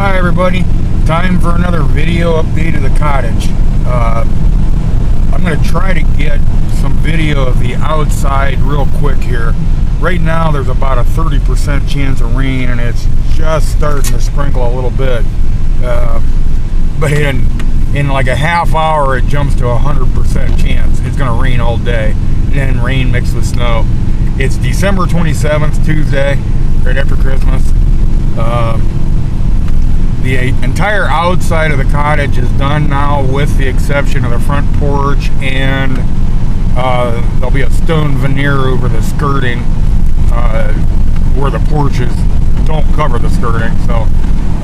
Hi everybody, time for another video update of the cottage. I'm going to try to get some video of the outside real quick here. Right now there's about a 30% chance of rain and it's just starting to sprinkle a little bit. But in like a half hour it jumps to a 100% chance. It's going to rain all day and then rain mixed with snow. It's December 27th, Tuesday, right after Christmas. The entire outside of the cottage is done now with the exception of the front porch, and there'll be a stone veneer over the skirting where the porches don't cover the skirting. So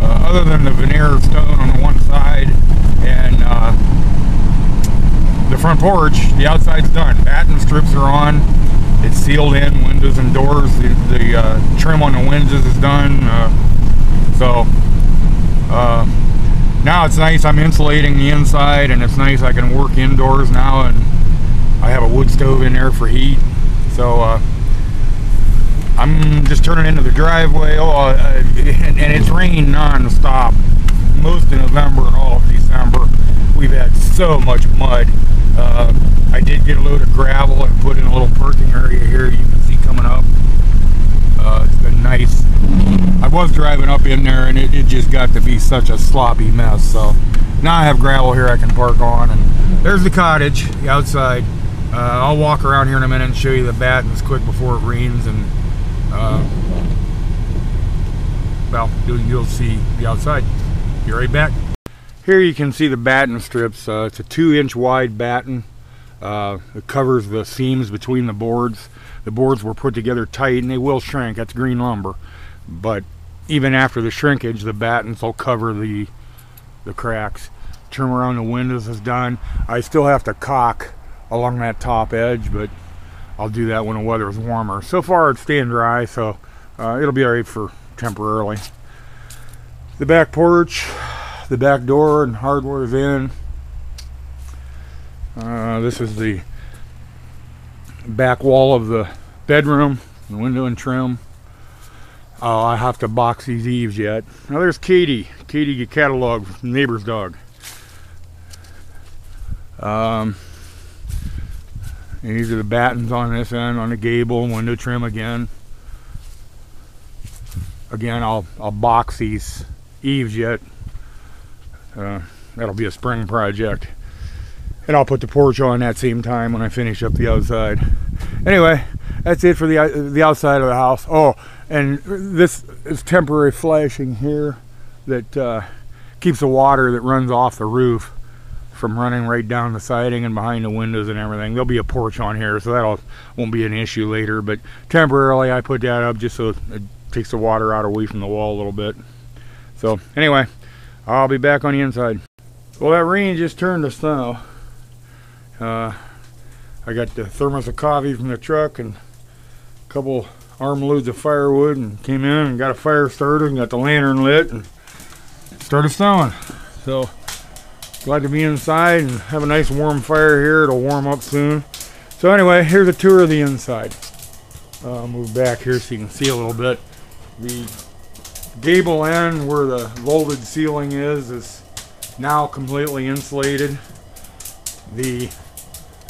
other than the veneer stone on the one side and the front porch, the outside's done. Batten strips are on. It's sealed in, windows and doors. The trim on the windows is done. Now it's nice. I'm insulating the inside, and it's nice. I can work indoors now, and I have a wood stove in there for heat. So I'm just turning into the driveway. And it's rained non-stop most of November and all of December. We've had so much mud. I did get a load of gravel and put in a little parking area here you can see coming up. It's been nice. I was driving up in there and it just got to be such a sloppy mess. So now I have gravel here I can park on, and there's the cottage, the outside. I'll walk around here in a minute and show you the battens quick before it rains, and well, you'll see the outside. Be right back. Here you can see the batten strips. It's a 2-inch wide batten. It covers the seams between the boards. The boards were put together tight and they will shrink. That's green lumber. But even after the shrinkage, the battens will cover the cracks. Trim around the windows is done. I still have to caulk along that top edge, but I'll do that when the weather is warmer. So far it's staying dry, so it'll be alright for temporarily. The back porch, the back door and hardware is in. This is the back wall of the bedroom, the window and trim. I have to box these eaves yet. Now there's Katie. Katie get catalog from neighbor's dog. And these are the battens on this end, on the gable, window trim again. Again, I'll box these eaves yet. That'll be a spring project. And I'll put the porch on that same time when I finish up the outside. Anyway, that's it for the outside of the house. Oh, and this is temporary flashing here that keeps the water that runs off the roof from running right down the siding and behind the windows and everything. There'll be a porch on here, so that won't be an issue later. But temporarily, I put that up just so it takes the water out away from the wall a little bit. So anyway, I'll be back on the inside. Well, that rain just turned to snow. I got the thermos of coffee from the truck and a couple armloads of firewood, and came in and got a fire started and got the lantern lit and started snowing. So glad to be inside and have a nice warm fire here. It'll warm up soon. So anyway, here's a tour of the inside. I'll move back here so you can see a little bit. The gable end where the vaulted ceiling is now completely insulated. The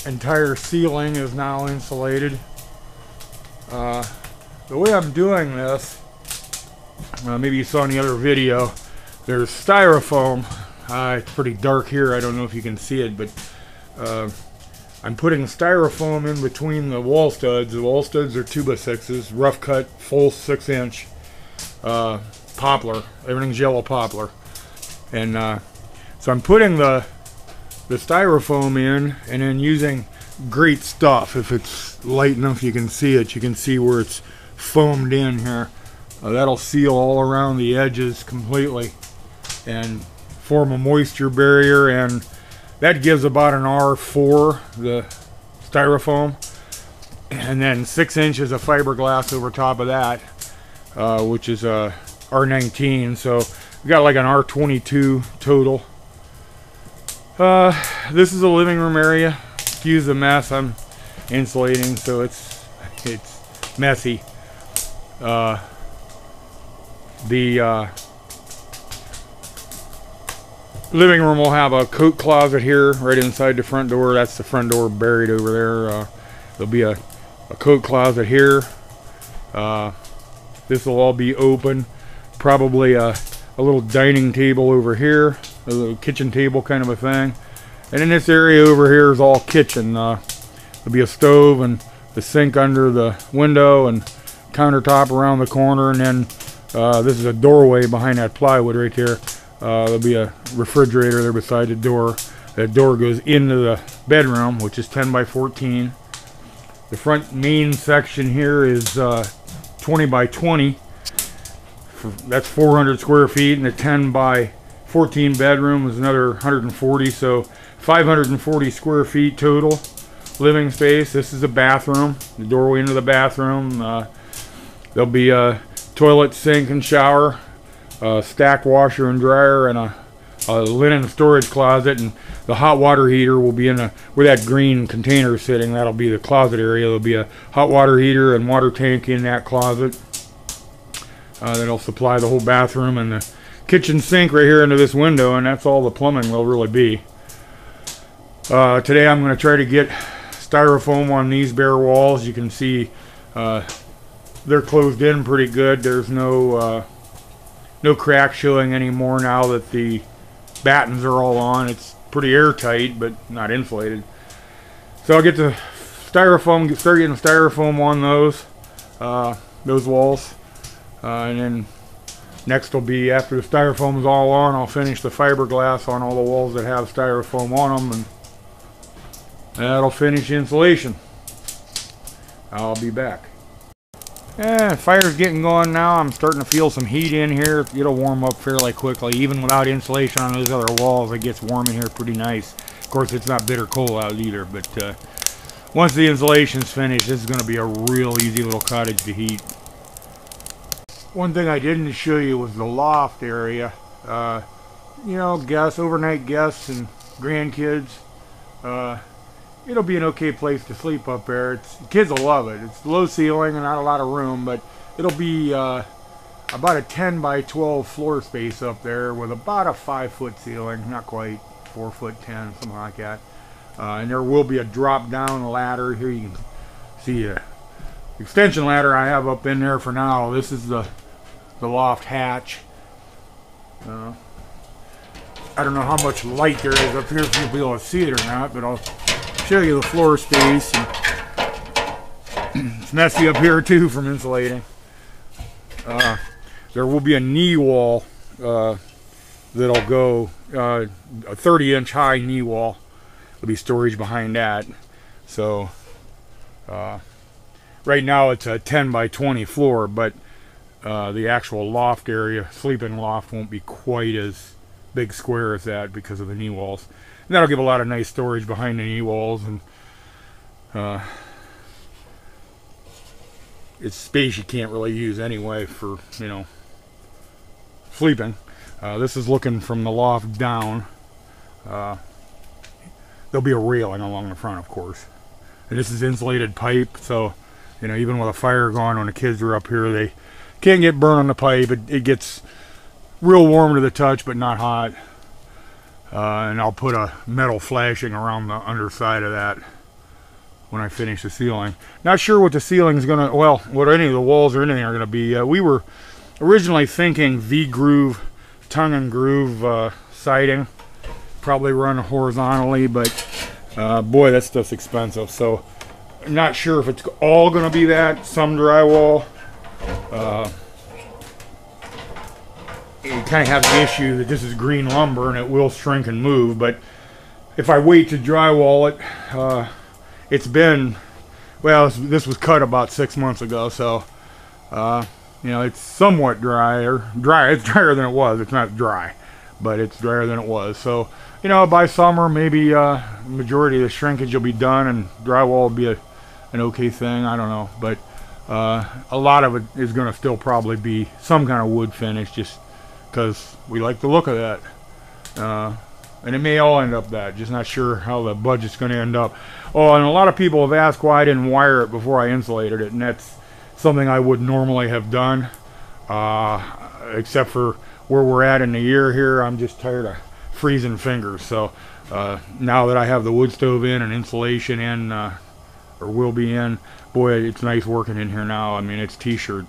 entire ceiling is now insulated. The way I'm doing this, maybe you saw in the other video, there's styrofoam. It's pretty dark here, I don't know if you can see it, but I'm putting styrofoam in between the wall studs. The wall studs are 2x6s, rough cut, full 6-inch poplar. Everything's yellow poplar. And so I'm putting the styrofoam in and then using great stuff. If it's light enough you can see it. You can see where it's foamed in here. That'll seal all around the edges completely and form a moisture barrier, and that gives about an R4, the styrofoam, and then 6 inches of fiberglass over top of that, which is a R19. So we got like an R22 total. This is a living room area. Excuse the mess. I'm insulating, so it's messy. The living room will have a coat closet here right inside the front door. That's the front door buried over there. There'll be a coat closet here. This will all be open. Probably a little dining table over here, a little kitchen table kind of a thing. And in this area over here is all kitchen. There'll be a stove and the sink under the window and countertop around the corner, and then this is a doorway behind that plywood right there. There'll be a refrigerator there beside the door. That door goes into the bedroom, which is 10 by 14. The front main section here is 20 by 20. That's 400 square feet, and the 10 by 14 bedroom is another 140, so 540 square feet total living space. This is a bathroom, the doorway into the bathroom. There'll be a toilet, sink, and shower, stacked washer and dryer, and a linen storage closet. And the hot water heater will be in where that green container is sitting. That'll be the closet area. There'll be a hot water heater and water tank in that closet. That'll supply the whole bathroom and the kitchen sink right here into this window, and that's all the plumbing will really be. Today I'm going to try to get styrofoam on these bare walls. You can see they're closed in pretty good. There's no crack showing anymore now that the battens are all on. It's pretty airtight, but not insulated. So I'll get the styrofoam, start getting styrofoam on those walls. And then next will be, after the styrofoam is all on, I'll finish the fiberglass on all the walls that have styrofoam on them, and that'll finish insulation. I'll be back. Fire's getting going now. I'm starting to feel some heat in here. It'll warm up fairly quickly. Even without insulation on those other walls, it gets warm in here pretty nice. Of course, it's not bitter cold out either, but once the insulation's finished, this is going to be a real easy little cottage to heat. One thing I didn't show you was the loft area. You know, guests, overnight guests and grandkids. It'll be an okay place to sleep up there. The kids will love it. It's low ceiling and not a lot of room, but it'll be about a 10 by 12 floor space up there with about a 5-foot ceiling, not quite 4 foot 10, something like that. And there will be a drop down ladder. Here you can see a extension ladder I have up in there for now. This is the loft hatch. I don't know how much light there is up here if you'll be able to see it or not, but I'll show you the floor space. It's messy up here too from insulating. There will be a knee wall that'll go, a 30-inch high knee wall. There'll be storage behind that. So right now it's a 10 by 20 floor, but the actual loft area, sleeping loft, won't be quite as big square as that because of the knee walls. And that'll give a lot of nice storage behind the knee walls, and it's space you can't really use anyway for, you know, sleeping. This is looking from the loft down. There'll be a railing along the front, of course. And this is insulated pipe, so, you know, even with a fire going, when the kids are up here, they can't get burned on the pipe. It gets real warm to the touch, but not hot. And I'll put a metal flashing around the underside of that when I finish the ceiling. Not sure what the ceiling is gonna, well, what any of the walls or anything are gonna be. We were originally thinking V-groove, tongue and groove siding, probably run horizontally, but boy, that stuff's expensive. So I'm not sure if it's all gonna be that. Some drywall. You kind of have the issue that this is green lumber and it will shrink and move, but if I wait to drywall it, it's been, well, this was cut about 6 months ago, so you know, it's somewhat drier. It's drier than it was. It's not dry, but it's drier than it was. So, you know, by summer maybe majority of the shrinkage will be done and drywall will be an okay thing. I don't know, but a lot of it is going to still probably be some kind of wood finish, just because we like the look of that. And it may all end up that, just not sure how the budget's going to end up. Oh, and a lot of people have asked why I didn't wire it before I insulated it, and that's something I would normally have done, except for where we're at in the year here. I'm just tired of freezing fingers. So now that I have the wood stove in and insulation in, or will be in, boy, it's nice working in here now. I mean, it's t-shirt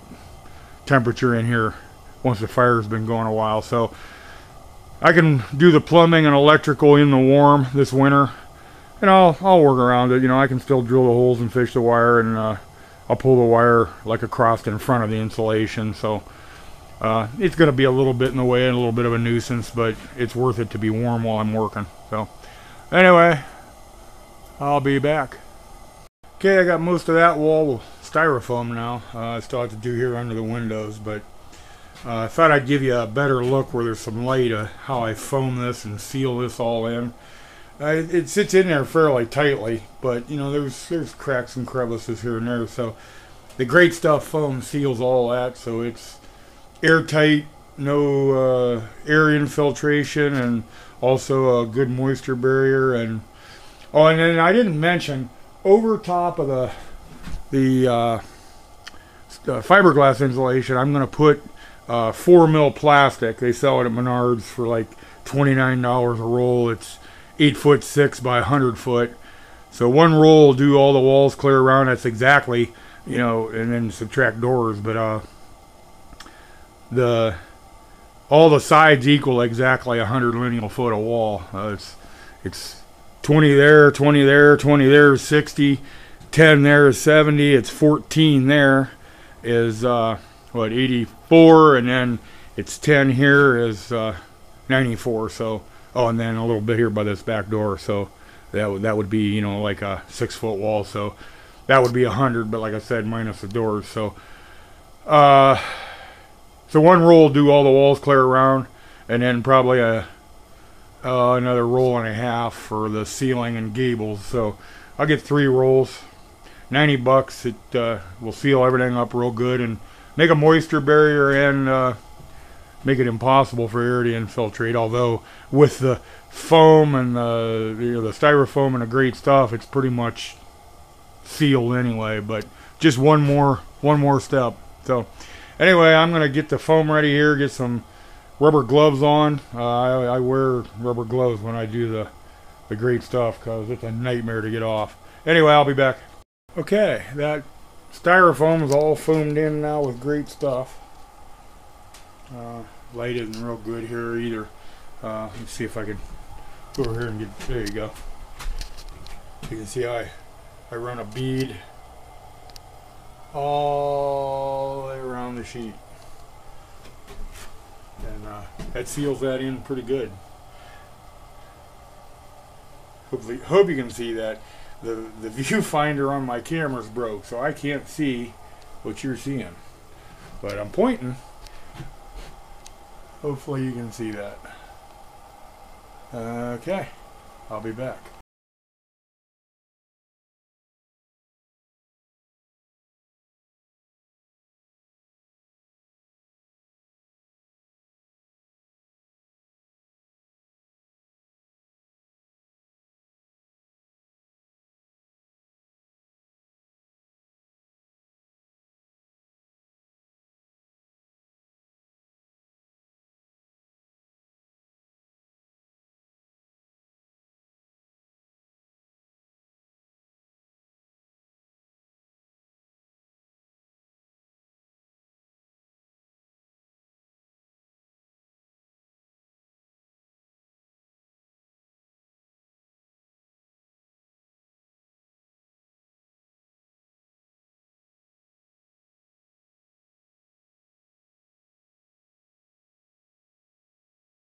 temperature in here once the fire's been going a while. So I can do the plumbing and electrical in the warm this winter, and I'll work around it. You know, I can still drill the holes and fish the wire, and I'll pull the wire like across in front of the insulation. So it's going to be a little bit in the way and a little bit of a nuisance, but it's worth it to be warm while I'm working. So anyway, I'll be back. Okay, I got most of that wall with styrofoam now. I still have to do here under the windows, but I thought I'd give you a better look where there's some light of how I foam this and seal this all in. It sits in there fairly tightly, but you know, there's cracks and crevices here and there. So the Great Stuff foam seals all that, so it's airtight, no air infiltration, and also a good moisture barrier. And oh, and then I didn't mention, over top of the fiberglass insulation, I'm going to put 4mm plastic. They sell it at Menards for like $29 a roll. It's 8'6" by 100 foot. So one roll will do all the walls clear around. That's exactly, you know, and then subtract doors. But all the sides equal exactly 100 lineal foot of wall. It's 20 there, 20 there, 20 there is 60, 10 there is 70. It's 14 there is what, 84, and then it's 10 here is 94. So and then a little bit here by this back door. So that would be, you know, like a 6-foot wall. So that would be 100, but like I said, minus the doors. So so one roll will do all the walls clear around, and then probably another roll and a half for the ceiling and gables. So I'll get 3 rolls, $90. It will seal everything up real good and make a moisture barrier, and make it impossible for air to infiltrate. Although with the foam and the styrofoam and the Great Stuff, it's pretty much sealed anyway. But just one more step. So anyway, I'm gonna get the foam ready here. Get some rubber gloves on. I wear rubber gloves when I do the Great Stuff because it's a nightmare to get off. Anyway, I'll be back. Okay, that styrofoam is all foamed in now with Great Stuff. Light isn't real good here either. Let's see if I can go over here and get, there you go. You can see I run a bead all the way around the sheet. And that seals that in pretty good. Hope you can see that. The viewfinder on my camera's broke, so I can't see what you're seeing. But I'm pointing. Hopefully you can see that. Okay, I'll be back.